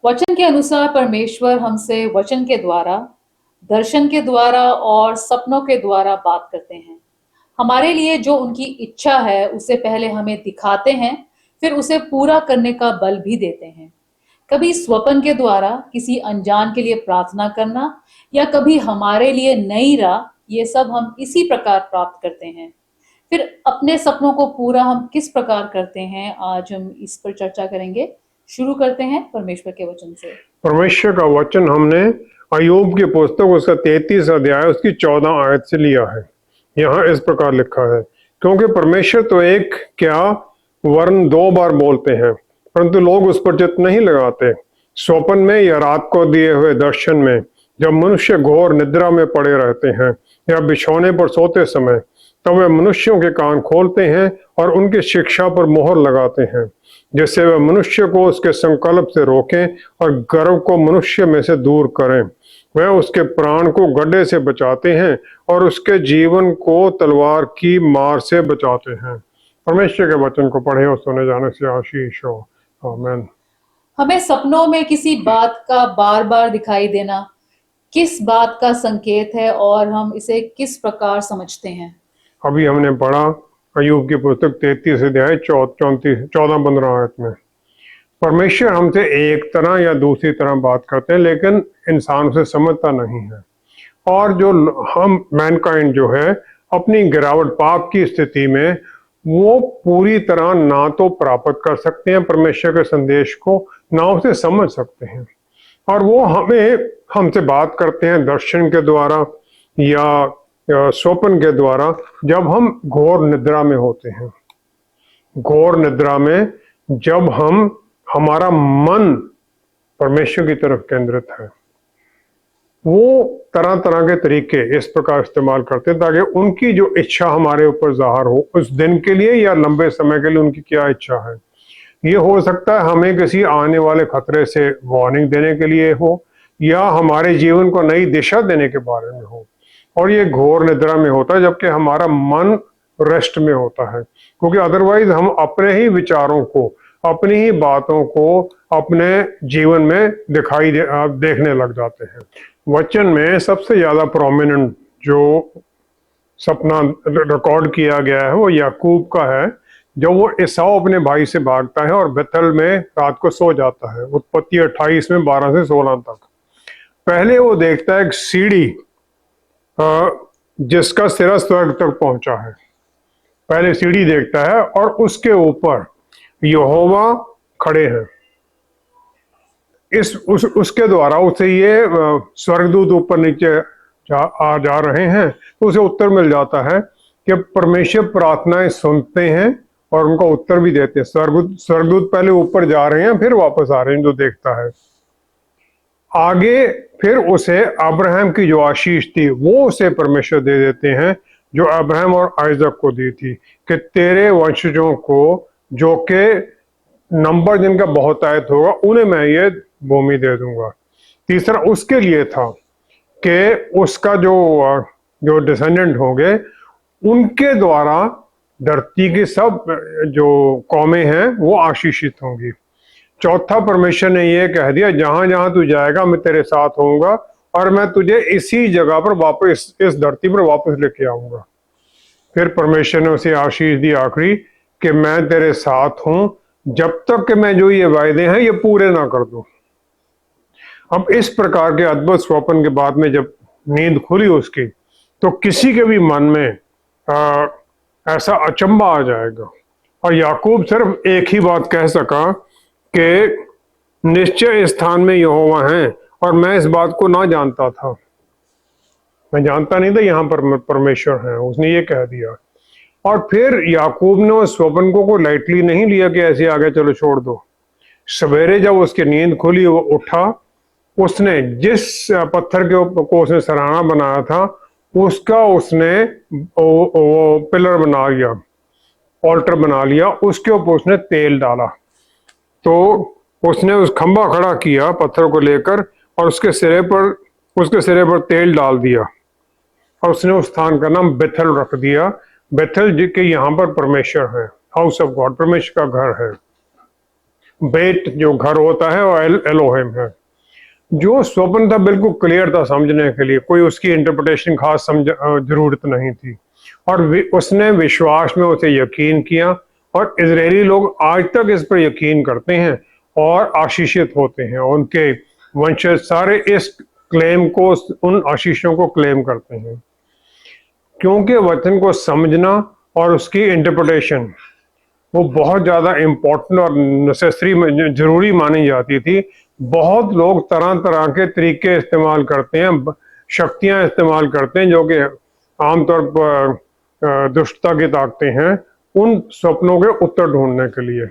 वचन के अनुसार परमेश्वर हमसे वचन के द्वारा, दर्शन के द्वारा और सपनों के द्वारा बात करते हैं। हमारे लिए जो उनकी इच्छा है उसे पहले हमें दिखाते हैं, फिर उसे पूरा करने का बल भी देते हैं। कभी स्वप्न के द्वारा किसी अनजान के लिए प्रार्थना करना या कभी हमारे लिए नई राह, ये सब हम इसी प्रकार प्राप्त करते हैं। फिर अपने सपनों को पूरा हम किस प्रकार करते हैं, आज हम इस पर चर्चा करेंगे। शुरू करते हैं परमेश्वर के वचन से। परमेश्वर का वचन हमने अय्यूब की पुस्तक उसका 33 अध्याय उसकी 14 आयत से लिया है। यहाँ इस प्रकार लिखा है, क्योंकि परमेश्वर तो एक क्या वरन दो बार बोलते हैं, परंतु लोग उस पर चित्त नहीं लगाते। स्वप्न में या रात को दिए हुए दर्शन में, जब मनुष्य घोर निद्रा में पड़े रहते हैं या बिछौने पर सोते समय, तब वे मनुष्यों के कान खोलते हैं और उनकी शिक्षा पर मोहर लगाते हैं, जिससे वे मनुष्य को उसके संकल्प से रोकें और गर्व को मनुष्य में से दूर करें। वह उसके प्राण को गड्ढे से बचाते हैं और उसके जीवन को तलवार की मार से बचाते हैं। परमेश्वर के वचन को पढ़े और सुने जाने से आशीष हो। आमीन। हमें सपनों में किसी बात का बार बार दिखाई देना किस बात का संकेत है और हम इसे किस प्रकार समझते हैं? अभी हमने पढ़ा अय्यूब की पुस्तक 33 अध्याय 14-15 आयत में, परमेश्वर हमसे एक तरह या दूसरी तरह बात करते हैं, लेकिन इंसान उसे समझता नहीं है। और जो हम मैनकाइंड जो है अपनी गिरावट पाप की स्थिति में, वो पूरी तरह ना तो प्राप्त कर सकते हैं परमेश्वर के संदेश को, ना उसे समझ सकते हैं। और वो हमसे बात करते हैं दर्शन के द्वारा या स्वप्न के द्वारा, जब हम घोर निद्रा में होते हैं। घोर निद्रा में जब हमारा मन परमेश्वर की तरफ केंद्रित है, वो तरह तरह के तरीके इस प्रकार इस्तेमाल करते हैं ताकि उनकी जो इच्छा हमारे ऊपर जाहिर हो, उस दिन के लिए या लंबे समय के लिए उनकी क्या इच्छा है। ये हो सकता है हमें किसी आने वाले खतरे से वार्निंग देने के लिए हो, या हमारे जीवन को नई दिशा देने के बारे में हो। और ये घोर निद्रा में होता है जबकि हमारा मन रेस्ट में होता है, क्योंकि अदरवाइज हम अपने ही विचारों को, अपनी ही बातों को अपने जीवन में देखने लग जाते हैं। वचन में सबसे ज्यादा प्रोमिनेंट जो सपना रिकॉर्ड किया गया है वो याकूब का है, जब वो एसाव अपने भाई से भागता है और बेथल में रात को सो जाता है। उत्पत्ति 28 में 12 से 16 तक। पहले वो देखता है एक सीढ़ी जिसका सिरा स्वर्ग तक पहुंचा है। पहले सीढ़ी देखता है और उसके ऊपर यहोवा खड़े हैं। उसके द्वारा उसे ये स्वर्गदूत ऊपर नीचे जा रहे हैं, तो उसे उत्तर मिल जाता है कि परमेश्वर प्रार्थनाएं सुनते हैं और उनका उत्तर भी देते हैं। स्वर्गदूत पहले ऊपर जा रहे हैं, फिर वापस आ रहे हैं, जो देखता है। आगे फिर उसे अब्राहम की जो आशीष थी वो उसे परमेश्वर दे देते हैं, जो अब्राहम और आइजक को दी थी, कि तेरे वंशजों को, जो के नंबर जिनका बहुतायत होगा, उन्हें मैं ये भूमि दे दूंगा। तीसरा उसके लिए था कि उसका जो डिसेंडेंट होंगे, उनके द्वारा धरती की सब जो कौमें हैं वो आशीषित होंगी। चौथा, परमेश्वर ने ये कह दिया, जहां जहां तू जाएगा मैं तेरे साथ होऊंगा और मैं तुझे इसी जगह पर वापस, इस धरती पर वापस लेके आऊंगा। फिर परमेश्वर ने उसे आशीष दी आखिरी, कि मैं तेरे साथ हूं जब तक कि मैं जो ये वायदे हैं ये पूरे ना कर दूं। अब इस प्रकार के अद्भुत स्वप्न के बाद में जब नींद खुली उसकी, तो किसी के भी मन में ऐसा अचंभा आ जाएगा। और याकूब सिर्फ एक ही बात कह सका कि निश्चय स्थान में यहोवा है, और मैं इस बात को ना जानता था, मैं जानता नहीं था यहाँ पर परमेश्वर है। उसने ये कह दिया। और फिर याकूब ने उस स्वप्न को लाइटली नहीं लिया कि ऐसे आगे चलो छोड़ दो। सवेरे जब उसकी नींद खुली, वो उठा, उसने जिस पत्थर के को उसने सराहना बनाया था उसका उसने वो पिलर बना लिया, ऑल्टर बना लिया। उसके ऊपर उसने तेल डाला, तो उसने उस खंभा खड़ा किया पत्थर को लेकर और उसके सिरे पर तेल डाल दिया, और उसने उस स्थान का नाम बेथल रख दिया। बेथल जी के यहाँ पर परमेश्वर है, हाउस ऑफ गॉड, परमेश्वर का घर है। बेट जो घर होता है वो एलोहिम है। जो स्वप्न था बिल्कुल क्लियर था समझने के लिए, कोई उसकी इंटरप्रिटेशन खास समझ जरूरत नहीं थी, और उसने विश्वास में उसे यकीन किया, और इजरायली लोग आज तक इस पर यकीन करते हैं और आशीषित होते हैं। उनके वंशज सारे इस क्लेम को, उन आशीषों को क्लेम करते हैं, क्योंकि वचन को समझना और उसकी इंटरप्रिटेशन वो बहुत ज़्यादा इम्पोर्टेंट और नेसेसरी, जरूरी मानी जाती थी। बहुत लोग तरह तरह के तरीके इस्तेमाल करते हैं, शक्तियां इस्तेमाल करते हैं, जो कि आमतौर पर दुष्टता की ताकतें हैं, उन सपनों के उत्तर ढूंढने के लिए।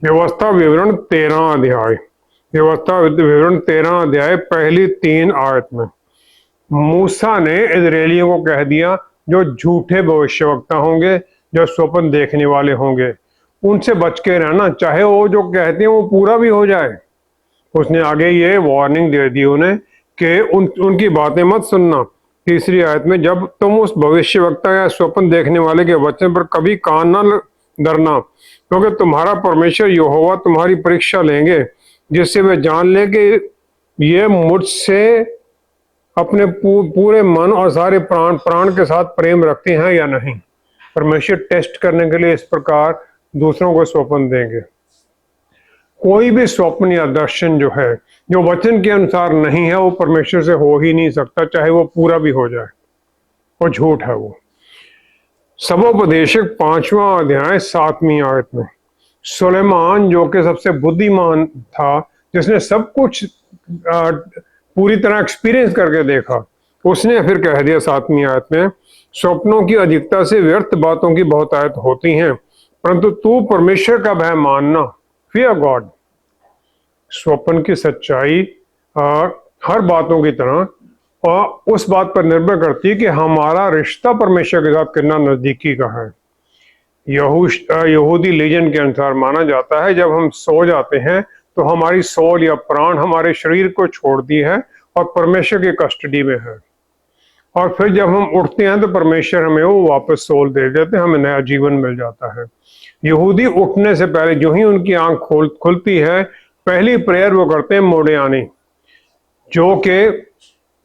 व्यवस्था विवरण 13 अध्याय, व्यवस्था विवरण 13 अध्याय पहली 3 आयत में मूसा ने इजरायलियों को कह दिया, जो झूठे भविष्यवक्ता होंगे, जो स्वप्न देखने वाले होंगे, उनसे बच के रहना, चाहे वो जो कहते हैं वो पूरा भी हो जाए। उसने आगे ये वार्निंग दे दी उन्हें कि उनकी बातें मत सुनना। तीसरी आयत में, जब तुम उस भविष्यवक्ता या स्वप्न देखने वाले के वचन पर कभी कान न धरना, क्योंकि तुम्हारा परमेश्वर यहोवा तुम्हारी परीक्षा लेंगे, जिससे वे जान ले कि ये मुझसे अपने पूरे मन और सारे प्राण के साथ प्रेम रखते हैं या नहीं। परमेश्वर टेस्ट करने के लिए इस प्रकार दूसरों को स्वप्न देंगे। कोई भी स्वप्न या दर्शन जो है, जो वचन के अनुसार नहीं है, वो परमेश्वर से हो ही नहीं सकता, चाहे वो पूरा भी हो जाए, वो झूठ है। वो सबोपदेशक 5वां अध्याय 7वीं आयत में, सुलेमान जो कि सबसे बुद्धिमान था, जिसने सब कुछ पूरी तरह एक्सपीरियंस करके देखा, उसने फिर कह दिया 7वीं आयत में, स्वप्नों की अधिकता से व्यर्थ बातों की बहुतायत होती हैं, परंतु तू परमेश्वर का भय मानना, फियर गॉड। स्वप्न की सच्चाई हर बातों की तरह और उस बात पर निर्भर करती है कि हमारा रिश्ता परमेश्वर के साथ कितना नजदीकी का है। यहूदी लीजन के अनुसार माना जाता है, जब हम सो जाते हैं तो हमारी सोल या प्राण हमारे शरीर को छोड़ती है और परमेश्वर की कस्टडी में है, और फिर जब हम उठते हैं तो परमेश्वर हमें वो वापस सोल दे देते हैं, हमें नया जीवन मिल जाता है। यहूदी उठने से पहले जो ही उनकी आंख खुलती है, पहली प्रेयर वो करते हैं मोड़ियानी, जो कि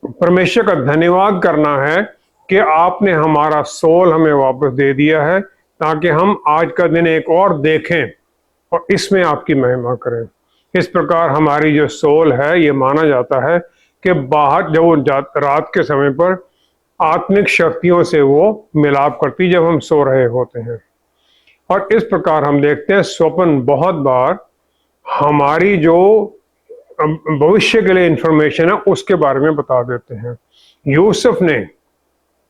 परमेश्वर का धन्यवाद करना है कि आपने हमारा सोल हमें वापस दे दिया है, ताकि हम आज का दिन एक और देखें और इसमें आपकी महिमा करें। इस प्रकार हमारी जो सोल है, ये माना जाता है कि बाहर जब वो रात के समय पर आत्मिक शक्तियों से वो मिलाप करती जब हम सो रहे होते हैं। और इस प्रकार हम देखते हैं स्वप्न बहुत बार हमारी जो भविष्य के लिए इंफॉर्मेशन है उसके बारे में बता देते हैं। यूसुफ ने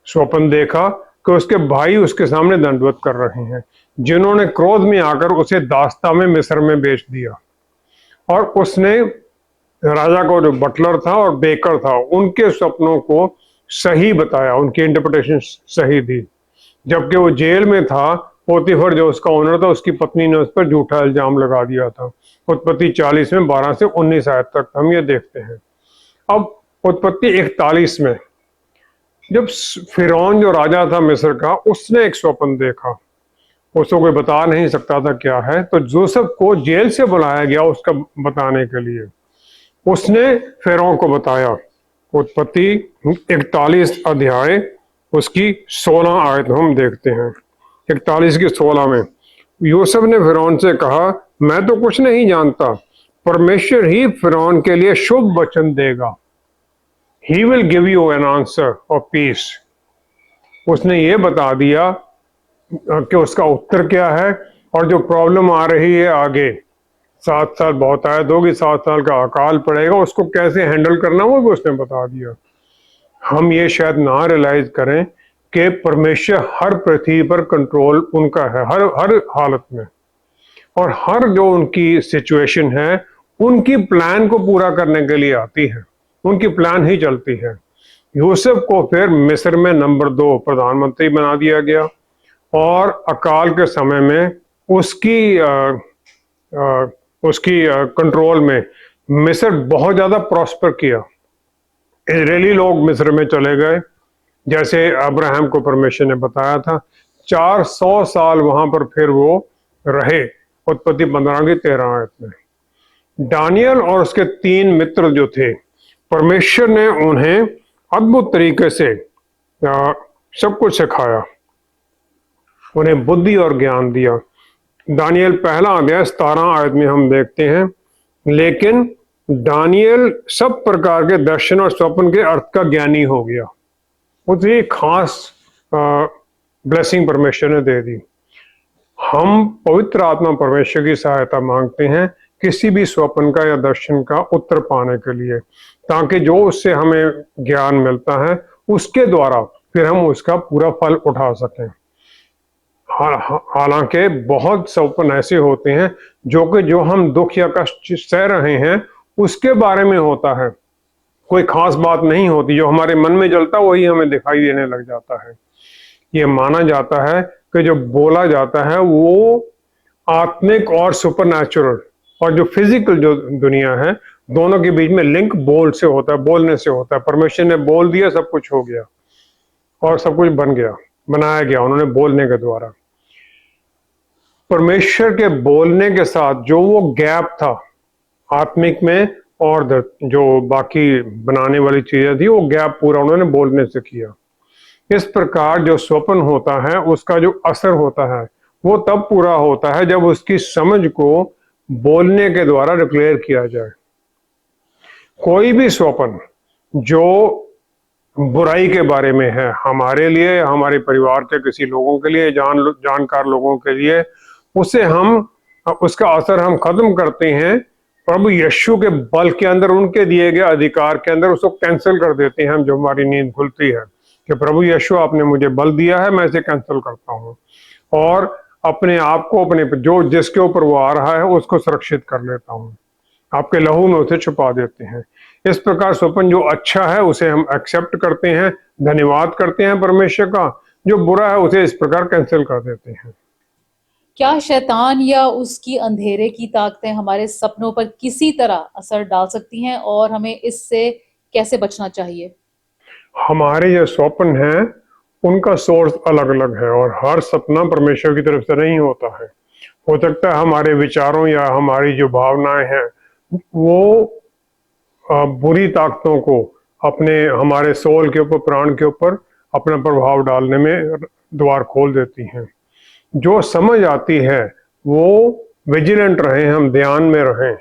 स्वप्न देखा कि उसके भाई उसके सामने दंडवत कर रहे हैं, जिन्होंने क्रोध में आकर उसे दास्ता में मिस्र में बेच दिया, और उसने राजा को जो बटलर था और बेकर था उनके सपनों को सही बताया, उनकी इंटरप्रिटेशन सही दी। जबकि वो जेल में था, पोतीफर जो उसका ओनर था, उसकी पत्नी ने उस पर झूठा इल्जाम लगा दिया था। उत्पत्ति 40 में 12 से 19 आयत तक हम ये देखते हैं। अब उत्पत्ति 41 में जब फिरौन जो राजा था मिस्र का, उसने एक स्वप्न देखा, उसको कोई बता नहीं सकता था क्या है, तो जोसेफ को जेल से बुलाया गया उसका बताने के लिए। उसने फिरौन को बताया। उत्पत्ति 41 अध्याय उसकी 16 आयत हम देखते हैं। 41 की 16 में यूसुफ ने फिरौन से कहा, मैं तो कुछ नहीं जानता, परमेश्वर ही फिरौन के लिए शुभ वचन देगा। He will give you an answer of peace। उसने ये बता दिया कि उसका उत्तर क्या है, और जो प्रॉब्लम आ रही है आगे, 7 साल बहुतायत होगी, 7 साल का अकाल पड़ेगा, उसको कैसे हैंडल करना वो भी उसने बता दिया। हम ये शायद ना रियलाइज करें कि परमेश्वर हर पृथ्वी पर कंट्रोल उनका है, हर हालत में, और हर जो उनकी सिचुएशन है उनकी प्लान को पूरा करने के लिए आती है, उनकी प्लान ही चलती है। यूसुफ को फिर मिस्र में नंबर 2 प्रधानमंत्री बना दिया गया, और अकाल के समय में उसकी कंट्रोल में मिस्र बहुत ज़्यादा प्रॉस्पर किया। इजरायली लोग मिस्र में चले गए, जैसे अब्राहम को परमेश्वर ने बताया था। 400 साल वहां पर फिर वो रहे। उत्पत्ति 15 की 13 आयत में दानियल और उसके 3 मित्र जो थे, परमेश्वर ने उन्हें अद्भुत तरीके से सब कुछ सिखाया, उन्हें बुद्धि और ज्ञान दिया। दानियल पहला अध्याय 17 आयत में हम देखते हैं, लेकिन दानियल सब प्रकार के दर्शन और स्वप्न के अर्थ का ज्ञानी हो गया। उसे खास ब्लेसिंग परमेश्वर ने दे दी। हम पवित्र आत्मा परमेश्वर की सहायता मांगते हैं किसी भी स्वप्न का या दर्शन का उत्तर पाने के लिए, ताकि जो उससे हमें ज्ञान मिलता है उसके द्वारा फिर हम उसका पूरा फल उठा सकें। हालांकि बहुत स्वप्न ऐसे होते हैं जो हम दुख या कष्ट सह रहे हैं उसके बारे में होता है, कोई खास बात नहीं होती, जो हमारे मन में जलता वही हमें दिखाई देने लग जाता है। ये माना जाता है कि जो बोला जाता है वो आत्मिक और सुपरनैचुरल और जो फिजिकल जो दुनिया है दोनों के बीच में लिंक बोल से होता है, बोलने से होता है। परमेश्वर ने बोल दिया, सब कुछ हो गया और सब कुछ बन गया, बनाया गया उन्होंने बोलने के द्वारा। परमेश्वर के बोलने के साथ जो वो गैप था आत्मिक में और जो बाकी बनाने वाली चीजें थी, वो गैप पूरा उन्होंने बोलने से किया। इस प्रकार जो स्वप्न होता है उसका जो असर होता है वो तब पूरा होता है जब उसकी समझ को बोलने के द्वारा डिक्लेयर किया जाए। कोई भी स्वप्न जो बुराई के बारे में है, हमारे लिए, हमारे परिवार के किसी लोगों के लिए, जानकार लोगों के लिए, उसे हम उसका असर हम खत्म करते हैं प्रभु यीशु के बल के अंदर, उनके दिए गए अधिकार के अंदर उसको कैंसिल कर देते हैं। हम जो हमारी नींद खुलती है कि प्रभु यीशु आपने मुझे बल दिया है, मैं इसे कैंसिल करता हूँ और अपने आप को अपने जो जिसके ऊपर वो आ रहा है उसको सुरक्षित कर लेता हूँ, आपके लहू में उसे छुपा देते हैं। इस प्रकार स्वप्न जो अच्छा है उसे हम एक्सेप्ट करते हैं, धन्यवाद करते हैं परमेश्वर का, जो बुरा है उसे इस प्रकार कैंसिल कर देते हैं। क्या शैतान या उसकी अंधेरे की ताकतें हमारे सपनों पर किसी तरह असर डाल सकती हैं और हमें इससे कैसे बचना चाहिए? हमारे जो स्वप्न हैं उनका सोर्स अलग अलग है और हर सपना परमेश्वर की तरफ से नहीं होता है। हो सकता है हमारे विचारों या हमारी जो भावनाएं हैं वो बुरी ताकतों को अपने हमारे सोल के ऊपर, प्राण के ऊपर अपना प्रभाव डालने में द्वार खोल देती हैं। जो समझ आती है वो विजिलेंट रहें, हम ध्यान में रहें,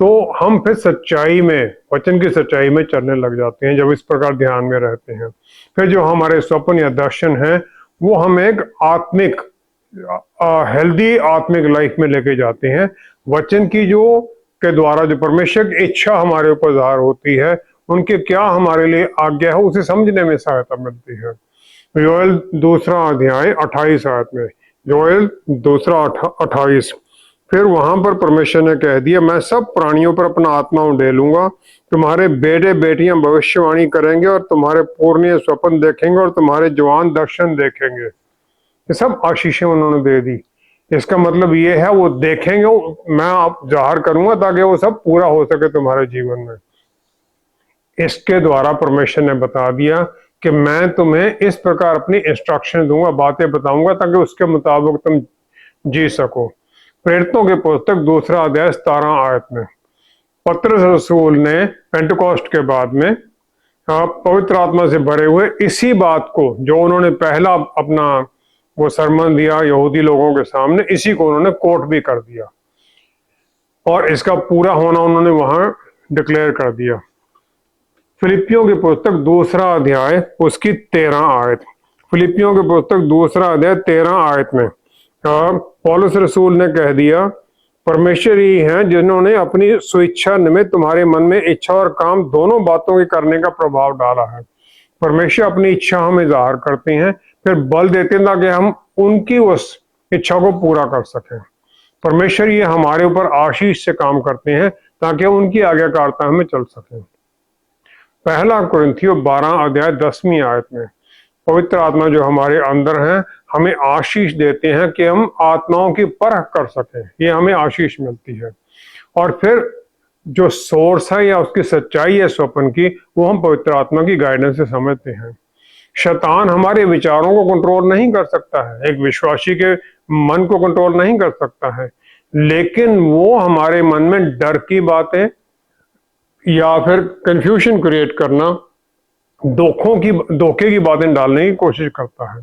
तो हम फिर सच्चाई में, वचन की सच्चाई में चलने लग जाते हैं जब इस प्रकार ध्यान में रहते हैं। फिर जो हमारे स्वप्न या दर्शन है वो हम एक आत्मिक हेल्दी आत्मिक लाइफ में लेके जाते हैं। वचन की जो के द्वारा जो परमेश्वर की इच्छा हमारे ऊपर ज़ाहिर होती है, उनके क्या हमारे लिए आज्ञा है उसे समझने में सहायता मिलती है। योएल 2 अध्याय 28 आयत में, योएल 2:28, फिर वहां पर परमेश्वर ने कह दिया, मैं सब प्राणियों पर अपना आत्मा उंडेलूंगा, तुम्हारे बेटे बेटियां भविष्यवाणी करेंगे और तुम्हारे पूर्णिय स्वप्न देखेंगे और तुम्हारे जवान दर्शन देखेंगे। ये सब आशीषें उन्होंने दे दी। इसका मतलब ये है वो देखेंगे, मैं आप जाहिर करूंगा ताकि वो सब पूरा हो सके तुम्हारे जीवन में। इसके द्वारा परमेश्वर ने बता दिया कि मैं तुम्हें इस प्रकार अपनी इंस्ट्रक्शन दूंगा, बातें बताऊंगा ताकि उसके मुताबिक तुम जी सको। प्रेरितों के पुस्तक 2 अध्याय 17 आयत में पतरस रसूल ने पेंटेकोस्ट के बाद में पवित्र आत्मा से भरे हुए इसी बात को, जो उन्होंने पहला अपना वो सरमन दिया यहूदी लोगों के सामने, इसी को उन्होंने कोट भी कर दिया और इसका पूरा होना उन्होंने वहां डिक्लेयर कर दिया। फिलिपियों की पुस्तक 2 अध्याय उसकी 13 आयत, फिलिपियों की पुस्तक 2 अध्याय 13 आयत में पौलुस रसूल ने कह दिया, परमेश्वर ही हैं जिन्होंने अपनी स्वेच्छा निमित्त तुम्हारे मन में इच्छा और काम दोनों बातों के करने का प्रभाव डाला है। परमेश्वर अपनी इच्छा हमें जाहिर करते हैं, फिर बल देते हैं ताकि हम उनकी उस इच्छा को पूरा कर सकें। परमेश्वर ये हमारे ऊपर आशीष से काम करते हैं ताकि उनकी आज्ञाकारिता में चल सकें। पहला कुरिन्थियों 12 अध्याय 10वीं आयत में पवित्र आत्मा जो हमारे अंदर है हमें आशीष देते हैं कि हम आत्माओं की परख कर सकें, ये हमें आशीष मिलती है। और फिर जो सोर्स है या उसकी सच्चाई है स्वप्न की, वो हम पवित्र आत्मा की गाइडेंस से समझते हैं। शैतान हमारे विचारों को कंट्रोल नहीं कर सकता है, एक विश्वासी के मन को कंट्रोल नहीं कर सकता है, लेकिन वो हमारे मन में डर की बातें या फिर कंफ्यूजन क्रिएट करना, धोखे की बातें डालने की कोशिश करता है।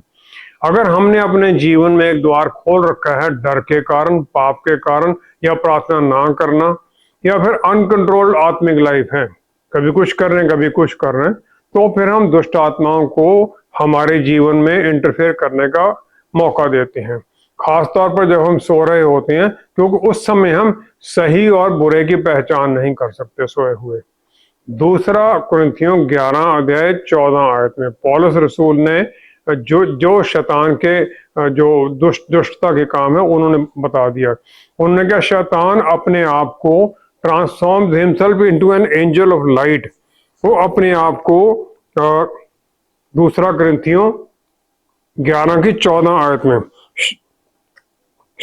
अगर हमने अपने जीवन में एक द्वार खोल रखा है डर के कारण, पाप के कारण, या प्रार्थना ना करना, या फिर अनकंट्रोल्ड आत्मिक लाइफ है, कभी कुछ कर रहे हैं कभी कुछ कर रहे हैं, तो फिर हम दुष्ट आत्माओं को हमारे जीवन में इंटरफेयर करने का मौका देते हैं। खासतौर पर जब हम सो रहे होते हैं, क्योंकि उस समय हम सही और बुरे की पहचान नहीं कर सकते सोए हुए। दूसरा कुरिन्थियों 11 अध्याय 14 आयत में पौलुस रसूल ने जो जो शैतान के जो दुष्टता के काम है उन्होंने बता दिया। उन्होंने क्या, शैतान अपने आप को transform himself into an angel of light, वो अपने आप को दूसरा कुरिन्थियों 11 की 14 आयत में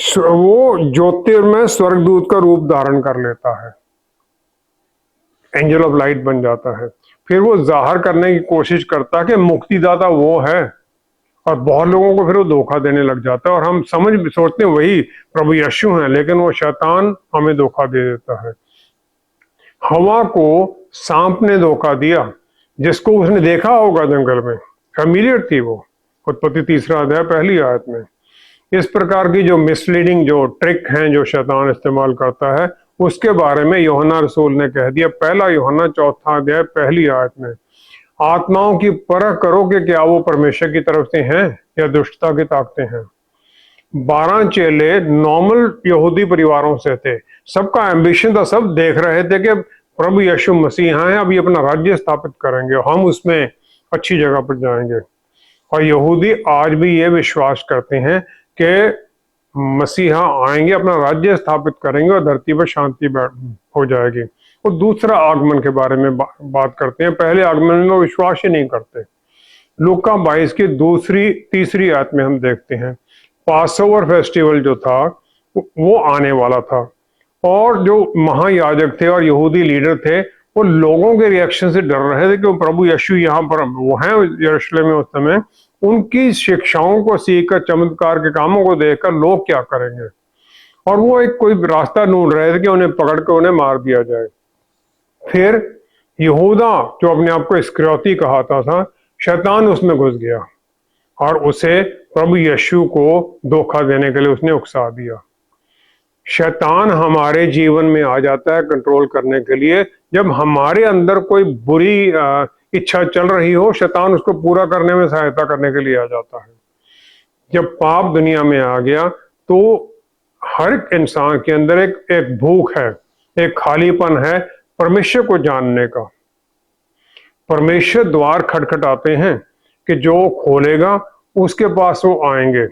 वो ज्योतिर्मय स्वर्गदूत का रूप धारण कर लेता है, एंजल ऑफ लाइट बन जाता है। फिर वो जाहिर करने की कोशिश करता है कि मुक्तिदाता वो है, और बहुत लोगों को फिर वो धोखा देने लग जाता है, और हम सोचते हैं वही प्रभु यीशु हैं, लेकिन वो शैतान हमें धोखा दे देता है। हवा को सांप ने धोखा दिया, जिसको उसने देखा होगा जंगल में, फैमिलियर थी वो, उत्पत्ति 3 अध्याय 1 आयत में। इस प्रकार की जो मिसलीडिंग जो ट्रिक हैं जो शैतान इस्तेमाल करता है, उसके बारे में यूहन्ना रसूल ने कह दिया, 1 यूहन्ना 4 अध्याय 1 आयत में, आत्माओं की परख करो कि क्या वो परमेश्वर की तरफ से हैं या दुष्टता की ताकतें हैं। 12 चेले नॉर्मल यहूदी परिवारों से थे, सबका एम्बिशन था, सब देख रहे थे कि प्रभु यीशु मसीह हैं, अभी अपना राज्य स्थापित करेंगे, हम उसमें अच्छी जगह पर जाएंगे। और यहूदी आज भी ये विश्वास करते हैं कि मसीहा आएंगे, अपना राज्य स्थापित करेंगे और धरती पर शांति हो जाएगी। वो दूसरा आगमन के बारे में बात करते हैं, पहले आगमन में वो विश्वास ही नहीं करते। लूका 22 की 2-3 आयत में हम देखते हैं, पासओवर फेस्टिवल जो था वो आने वाला था, और जो महायाजक थे और यहूदी लीडर थे वो लोगों के रिएक्शन से डर रहे थे कि प्रभु यीशु यहाँ पर वो हैं यरूशलेम में उस समय, उनकी शिक्षाओं को सीखकर, चमत्कार के कामों को देखकर लोग क्या करेंगे, और वो एक कोई रास्ता ढूंढ रहे थे कि उन्हें पकड़ कर उन्हें मार दिया जाए। फिर यहूदा जो अपने आप को इस्करियोती कहाता था, शैतान उसमें घुस गया और उसे प्रभु यीशु को धोखा देने के लिए उसने उकसा दिया। शैतान हमारे जीवन में आ जाता है कंट्रोल करने के लिए, जब हमारे अंदर कोई बुरी इच्छा चल रही हो, शैतान उसको पूरा करने में सहायता करने के लिए आ जाता है। जब पाप दुनिया में आ गया तो हर इंसान के अंदर एक भूख है, एक खालीपन है परमेश्वर को जानने का। परमेश्वर द्वार खटखटाते हैं कि जो खोलेगा उसके पास वो आएंगे।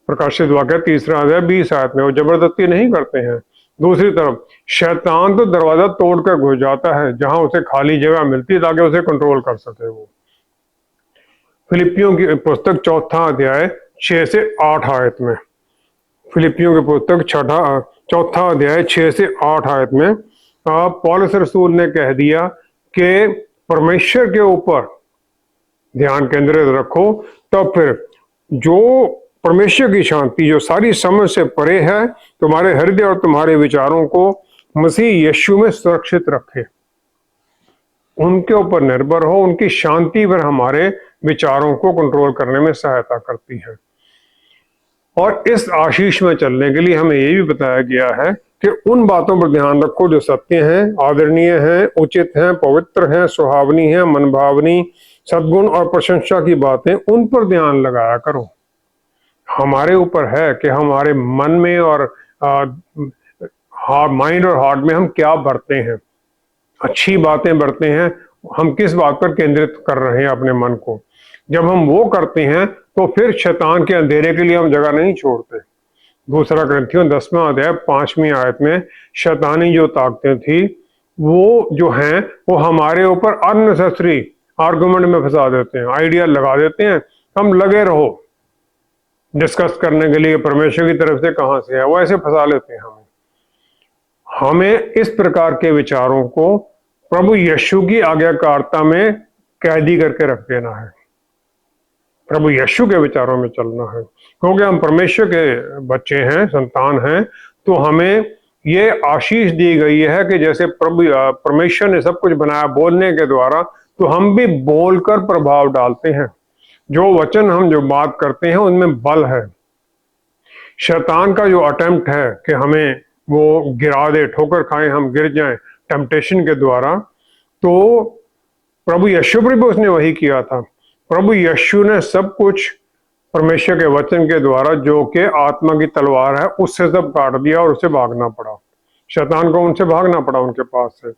प्रकाशित वाक्य 3 अध्याय 20 आयत में, वो जबरदस्ती नहीं करते हैं। दूसरी तरफ शैतान तो दरवाजा तोड़कर घुस जाता है जहां उसे खाली जगह मिलती है ताकि उसे कंट्रोल कर सके वो। फिलिपियों की पुस्तक 4 अध्याय 6 से 8 आयत में, फिलिपियों की पुस्तक 4 अध्याय 6 से 8 आयत में पौलुस रसूल ने कह दिया कि परमेश्वर के ऊपर ध्यान केंद्रित रखो, तब फिर जो परमेश्वर की शांति जो सारी समझ से परे है तुम्हारे हृदय और तुम्हारे विचारों को मसीह यीशु में सुरक्षित रखे। उनके ऊपर निर्भर हो, उनकी शांति पर हमारे विचारों को कंट्रोल करने में सहायता करती है। और इस आशीष में चलने के लिए हमें ये भी बताया गया है कि उन बातों पर ध्यान रखो जो सत्य हैं, आदरणीय हैं, उचित हैं, पवित्र हैं, सुहावनी हैं, मनभावनी, सद्गुण और प्रशंसा की बातें, उन पर ध्यान लगाया करो। हमारे ऊपर है कि हमारे मन में और माइंड और हार्ट में हम क्या भरते हैं, अच्छी बातें भरते हैं, हम किस बात पर केंद्रित कर रहे हैं अपने मन को। जब हम वो करते हैं तो फिर शैतान के अंधेरे के लिए हम जगह नहीं छोड़ते। दूसरा कुरिन्थियों 10वां अध्याय 5वीं आयत में शैतानी जो ताकतें थी वो जो हैं वो हमारे ऊपर अननेसेसरी आर्गुमेंट में फंसा देते हैं, आइडिया लगा देते हैं। हम लगे रहो डिस्कस करने के लिए परमेश्वर की तरफ से कहां से है, वो ऐसे फंसा लेते हैं हमें इस प्रकार के विचारों को प्रभु यीशु की आज्ञाकारिता में कैदी करके रख देना है, प्रभु यीशु के विचारों में चलना है। क्योंकि हम परमेश्वर के बच्चे हैं, संतान हैं, तो हमें ये आशीष दी गई है कि जैसे प्रभु परमेश्वर ने सब कुछ बनाया बोलने के द्वारा, तो हम भी बोलकर प्रभाव डालते हैं। जो वचन हम जो बात करते हैं उनमें बल है। शैतान का जो अटेम्प्ट है कि हमें वो गिरा दे, ठोकर खाएं, हम गिर जाएं टेम्पटेशन के द्वारा, तो प्रभु यीशु पर भी उसने वही किया था। प्रभु यीशु ने सब कुछ परमेश्वर के वचन के द्वारा, जो कि आत्मा की तलवार है, उससे सब काट दिया और उसे भागना पड़ा। शैतान को उनसे भागना पड़ा उनके पास से।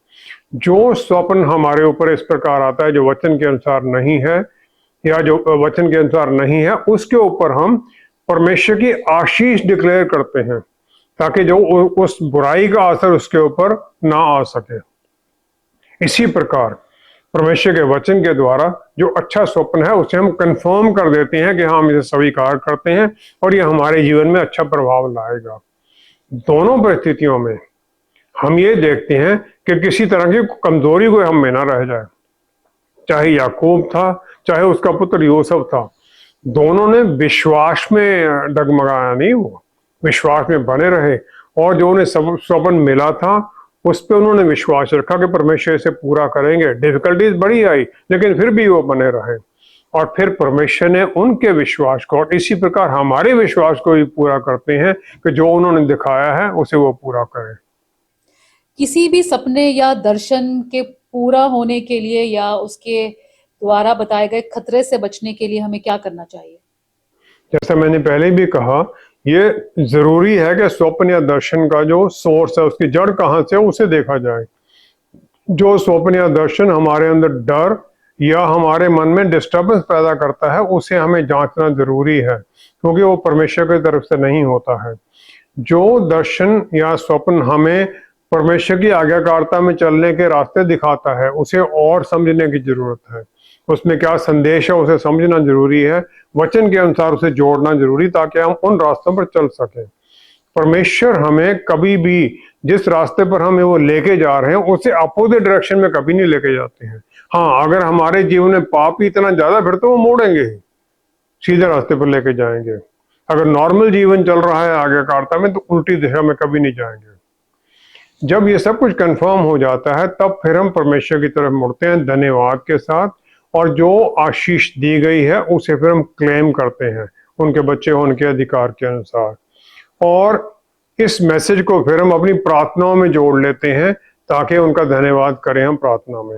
जो स्वप्न हमारे ऊपर इस प्रकार आता है जो वचन के अनुसार नहीं है, या जो वचन के अनुसार नहीं है, उसके ऊपर हम परमेश्वर की आशीष डिक्लेयर करते हैं, ताकि जो उस बुराई का असर उसके ऊपर ना आ सके। इसी प्रकार परमेश्वर के वचन के द्वारा जो अच्छा स्वप्न है उसे हम कंफर्म कर देते हैं कि हाँ, हम इसे स्वीकार करते हैं और ये हमारे जीवन में अच्छा प्रभाव लाएगा। दोनों परिस्थितियों में हम ये देखते हैं कि किसी तरह की कमजोरी कोई हम में ना रह जाए। चाहे याकूब था, चाहे उसका पुत्र यूसुफ था, दोनों ने विश्वास में डगमगाया नहीं, वो विश्वास में बने रहे, और जो उन्हें स्वप्न मिला था उस पर उन्होंने विश्वास रखा कि परमेश्वर इसे पूरा करेंगे। डिफिकल्टीज बड़ी आई, लेकिन फिर भी वो बने रहे, और फिर परमेश्वर ने उनके विश्वास को, और इसी प्रकार हमारे विश्वास को भी पूरा करते हैं कि जो उन्होंने दिखाया है उसे वो पूरा करें। किसी भी सपने या दर्शन के पूरा होने के लिए या उसके द्वारा बताए गए खतरे से बचने के लिए हमें क्या करना चाहिए? जैसा मैंने पहले भी कहा, ये जरूरी है कि स्वप्न या दर्शन का जो सोर्स है, उसकी जड़ कहाँ से है, उसे देखा जाए। जो स्वप्न या दर्शन हमारे अंदर डर या हमारे मन में डिस्टर्बेंस पैदा करता है, उसे हमें जांचना जरूरी है, क्योंकि वो परमेश्वर की तरफ से नहीं होता है। जो दर्शन या स्वप्न हमें परमेश्वर की आज्ञाकारिता में चलने के रास्ते दिखाता है, उसे और समझने की जरूरत है। उसमें क्या संदेश है उसे समझना जरूरी है, वचन के अनुसार उसे जोड़ना जरूरी, ताकि हम उन रास्तों पर चल सकें। परमेश्वर हमें कभी भी जिस रास्ते पर हमें वो लेके जा रहे हैं उसे अपोजिट डायरेक्शन में कभी नहीं लेके जाते हैं। हाँ, अगर हमारे जीवन में पाप ही इतना ज्यादा, फिर तो वो मोड़ेंगे ही, सीधे रास्ते पर लेके जाएंगे। अगर नॉर्मल जीवन चल रहा है आज्ञाकारिता में, तो उल्टी दिशा में कभी नहीं जाएंगे। जब ये सब कुछ कंफर्म हो जाता है, तब फिर हम परमेश्वर की तरफ मुड़ते हैं धन्यवाद के साथ, और जो आशीष दी गई है उसे फिर हम क्लेम करते हैं उनके बच्चे होने के अधिकार के अनुसार, और इस मैसेज को फिर हम अपनी प्रार्थनाओं में जोड़ लेते हैं, ताकि उनका धन्यवाद करें हम प्रार्थना में।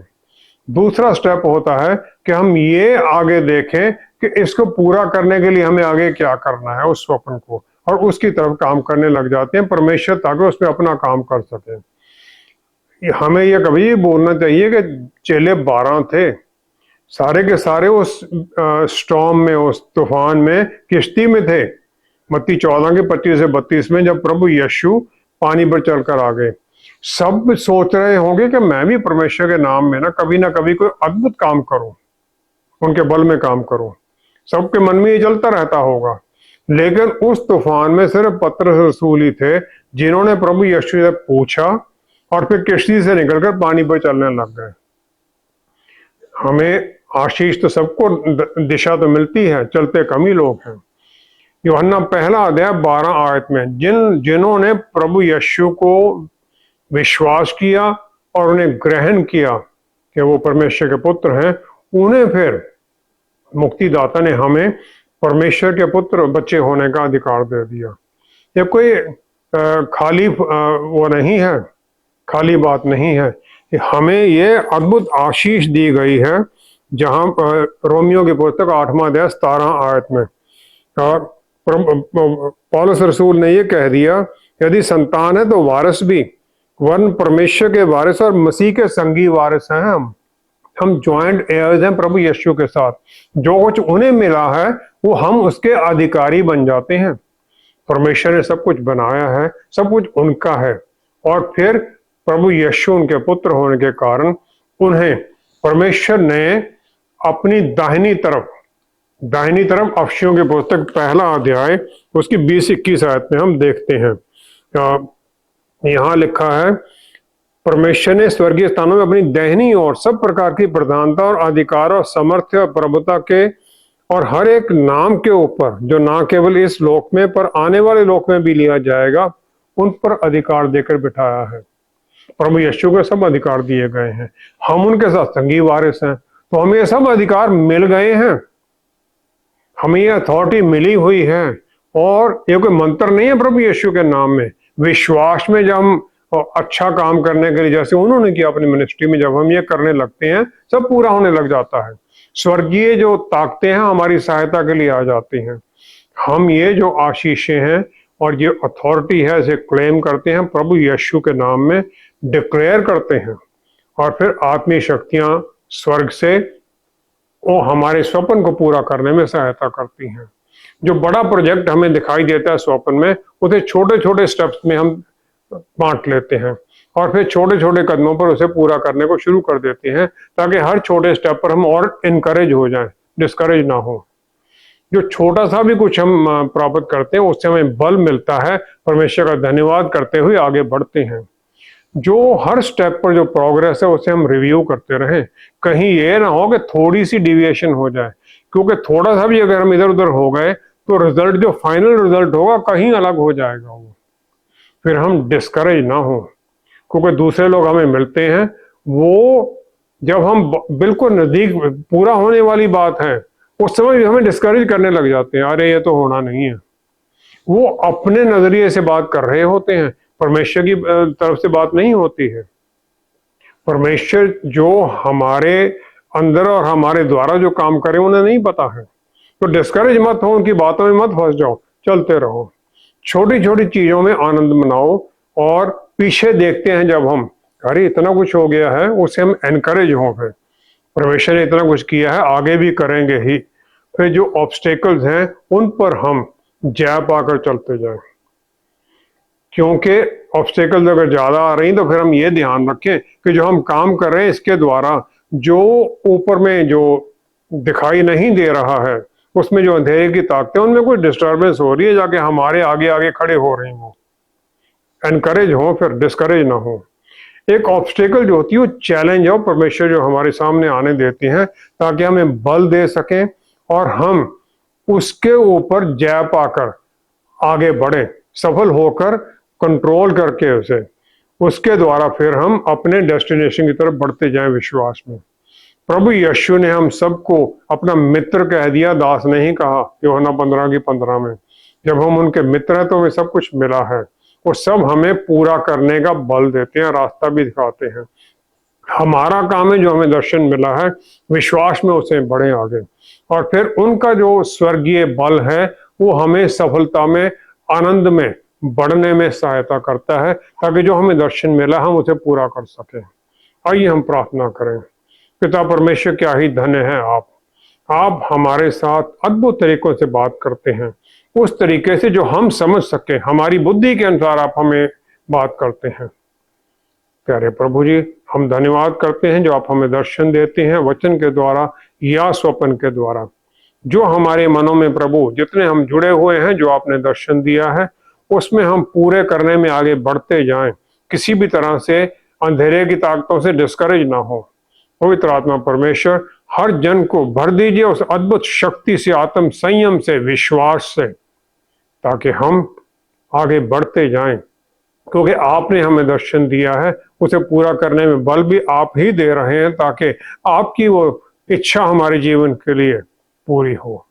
दूसरा स्टेप होता है कि हम ये आगे देखें कि इसको पूरा करने के लिए हमें आगे क्या करना है उस स्वप्न को, और उसकी तरफ काम करने लग जाते हैं परमेश्वर, ताकि उसमें अपना काम कर सके। हमें यह कभी बोलना चाहिए कि चेले 12 थे, सारे के सारे उस स्टॉर्म में, उस तूफान में किश्ती में थे। मत्ती 14 के 25 से 32 में जब प्रभु यीशु पानी पर चलकर आ गए, सब सोच रहे होंगे कि मैं भी परमेश्वर के नाम में ना कभी कोई अद्भुत काम करूं, उनके बल में काम करूं। सबके मन में ये चलता रहता होगा, लेकिन उस तूफान में सिर्फ पतरस रसूल ही थे जिन्होंने प्रभु यीशु से पूछा और फिर किश्ती से निकलकर पानी पर चलने लग गए। हमें आशीष तो सबको, दिशा तो मिलती है, चलते कम ही लोग हैं। यूहन्ना 1 अध्याय 12 आयत में जिन्होंने प्रभु यीशु को विश्वास किया और उन्हें ग्रहण किया कि वो परमेश्वर के पुत्र हैं, उन्हें फिर मुक्तिदाता ने हमें परमेश्वर के पुत्र बच्चे होने का अधिकार दे दिया। ये कोई खाली वो नहीं है, खाली बात नहीं है। हमें ये अद्भुत आशीष दी गई है, जहां रोमियो की पुस्तक 8वां अध्याय 17 आयत में पौलुस रसूल ने ये कह दिया, यदि संतान है तो वारिस भी, वरन परमेश्वर के वारिस और मसीह के संगी वारिस हैं। हम ज्वाइंट एयर्स हैं प्रभु यीशु के साथ। जो कुछ उन्हें मिला है वो हम उसके अधिकारी बन जाते हैं। परमेश्वर ने सब कुछ बनाया है, सब कुछ उनका है, और फिर प्रभु यीशु उनके पुत्र होने के कारण उन्हें परमेश्वर ने अपनी दाहिनी तरफ अफसियों की पुस्तक 1 अध्याय उसकी 20-21 आयत में हम देखते हैं। यहाँ लिखा है, परमेश्वर ने स्वर्गीय स्थानों में अपनी दाहिनी ओर सब प्रकार की प्रधानता और अधिकार और सामर्थ्य और प्रभुता के और हर एक नाम के ऊपर, जो ना केवल इस लोक में पर आने वाले लोक में भी लिया जाएगा, उन पर अधिकार देकर बिठाया है। प्रभु यीशु को सब अधिकार दिए गए हैं, हम उनके साथ संगी वारिस हैं, तो हमें ये सब अधिकार मिल गए हैं, हमें ये अथॉरिटी मिली हुई है। और ये कोई मंत्र नहीं है प्रभु यीशु के नाम में। विश्वास में जब हम अच्छा काम करने के लिए, जैसे उन्होंने किया अपनी मिनिस्ट्री में, जब हम ये करने लगते हैं सब पूरा होने लग जाता है। स्वर्गीय जो ताकतें हैं हमारी सहायता के लिए आ जाती हैं। हम ये जो आशीषें हैं और ये अथॉरिटी है इसे क्लेम करते हैं, प्रभु यीशु के नाम में डिक्लेयर करते हैं, और फिर आत्मीय शक्तियां स्वर्ग से वो हमारे स्वप्न को पूरा करने में सहायता करती हैं। जो बड़ा प्रोजेक्ट हमें दिखाई देता है स्वप्न में, उसे छोटे छोटे स्टेप्स में हम बांट लेते हैं और फिर छोटे छोटे कदमों पर उसे पूरा करने को शुरू कर देते हैं, ताकि हर छोटे स्टेप पर हम और इनकरेज हो जाएं, डिस्करेज ना हो। जो छोटा सा भी कुछ हम प्राप्त करते हैं उससे हमें बल मिलता है, परमेश्वर का धन्यवाद करते हुए आगे बढ़ते हैं। जो हर स्टेप पर जो प्रोग्रेस है उसे हम रिव्यू करते रहें, कहीं ये ना हो कि थोड़ी सी डिविएशन हो जाए, क्योंकि थोड़ा सा भी अगर हम इधर उधर हो गए तो रिजल्ट, जो फाइनल रिजल्ट होगा, कहीं अलग हो जाएगा वो। फिर हम डिस्करेज ना हो, क्योंकि दूसरे लोग हमें मिलते हैं, वो जब हम बिल्कुल नजदीक पूरा होने वाली बात है उस समय भी हमें डिस्करेज करने लग जाते हैं, अरे ये तो होना नहीं है। वो अपने नजरिए से बात कर रहे होते हैं, परमेश्वर की तरफ से बात नहीं होती है। परमेश्वर जो हमारे अंदर और हमारे द्वारा जो काम करे उन्हें नहीं पता है। तो डिस्करेज मत हो, उनकी बातों में मत फंस जाओ, चलते रहो, छोटी छोटी चीजों में आनंद मनाओ। और पीछे देखते हैं जब हम, अरे इतना कुछ हो गया है, उसे हम एनकरेज हो, फिर परमेश्वर ने इतना कुछ किया है, आगे भी करेंगे ही। फिर जो ऑब्स्टेकल्स हैं उन पर हम जय पाकर चलते जाएं, क्योंकि ऑब्स्टेकल्स अगर ज्यादा आ रही तो फिर हम ये ध्यान रखें कि जो हम काम कर रहे हैं इसके द्वारा जो ऊपर में जो दिखाई नहीं दे रहा है, उसमें जो अंधेरे की ताकतें, उनमें कोई डिस्टर्बेंस हो रही है, जाके हमारे आगे आगे खड़े हो रही हो। एनकरेज हो, फिर डिस्करेज ना हो। एक ऑब्स्टेकल जो होती है वो चैलेंज हो, परमेश्वर जो हमारे सामने आने देती हैं, ताकि हमें बल दे सकें और हम उसके ऊपर जय पाकर आगे बढ़े, सफल होकर कंट्रोल करके उसे, उसके द्वारा फिर हम अपने डेस्टिनेशन की तरफ बढ़ते जाएं विश्वास में। प्रभु यीशु ने हम सबको अपना मित्र कह दिया, दास नहीं कहा, यूहन्ना 15:15 में। जब हम उनके मित्र हैं तो हमें सब कुछ मिला है, वो सब हमें पूरा करने का बल देते हैं, रास्ता भी दिखाते हैं। हमारा काम है जो हमें दर्शन मिला है, विश्वास में उसे बढ़े आगे, और फिर उनका जो स्वर्गीय बल है वो हमें सफलता में, आनंद में बढ़ने में सहायता करता है, ताकि जो हमें दर्शन मिला हम उसे पूरा कर सकें। आइए हम प्रार्थना करें। पिता परमेश्वर, क्या ही धन्य है आप हमारे साथ अद्भुत तरीकों से बात करते हैं, उस तरीके से जो हम समझ सके, हमारी बुद्धि के अनुसार आप हमें बात करते हैं। प्यारे प्रभु जी, हम धन्यवाद करते हैं जो आप हमें दर्शन देते हैं वचन के द्वारा या स्वप्न के द्वारा। जो हमारे मनों में प्रभु जितने हम जुड़े हुए हैं, जो आपने दर्शन दिया है, उसमें हम पूरे करने में आगे बढ़ते जाएं, किसी भी तरह से अंधेरे की ताकतों से डिस्करेज ना हो। पवित्र आत्मा परमेश्वर, हर जन को भर दीजिए उस अद्भुत शक्ति से, आत्म संयम से, विश्वास से, ताकि हम आगे बढ़ते जाएं, क्योंकि आपने हमें दर्शन दिया है, उसे पूरा करने में बल भी आप ही दे रहे हैं, ताकि आपकी वो इच्छा हमारे जीवन के लिए पूरी हो।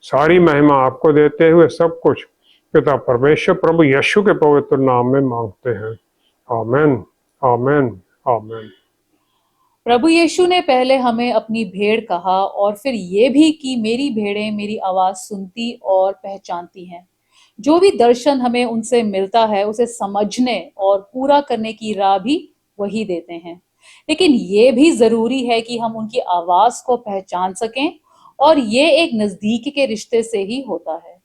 सारी महिमा आपको देते हुए सब कुछ पिता परमेश्वर प्रभु यीशु के पवित्र नाम में मांगते हैं। आमीन, आमीन, आमीन। प्रभु यीशु ने पहले हमें अपनी भेड़ कहा और फिर ये भी कि मेरी भेड़ें मेरी आवाज सुनती और पहचानती हैं। जो भी दर्शन हमें उनसे मिलता है उसे समझने और पूरा करने की राह भी वही देते हैं, लेकिन ये भी जरूरी है कि हम उनकी आवाज को पहचान सकें, और ये एक नजदीक के रिश्ते से ही होता है।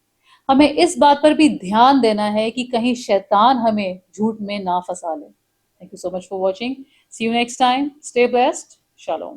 हमें इस बात पर भी ध्यान देना है कि कहीं शैतान हमें झूठ में ना फंसा ले। Thank you so much for watching. See you next time. Stay blessed. Shalom.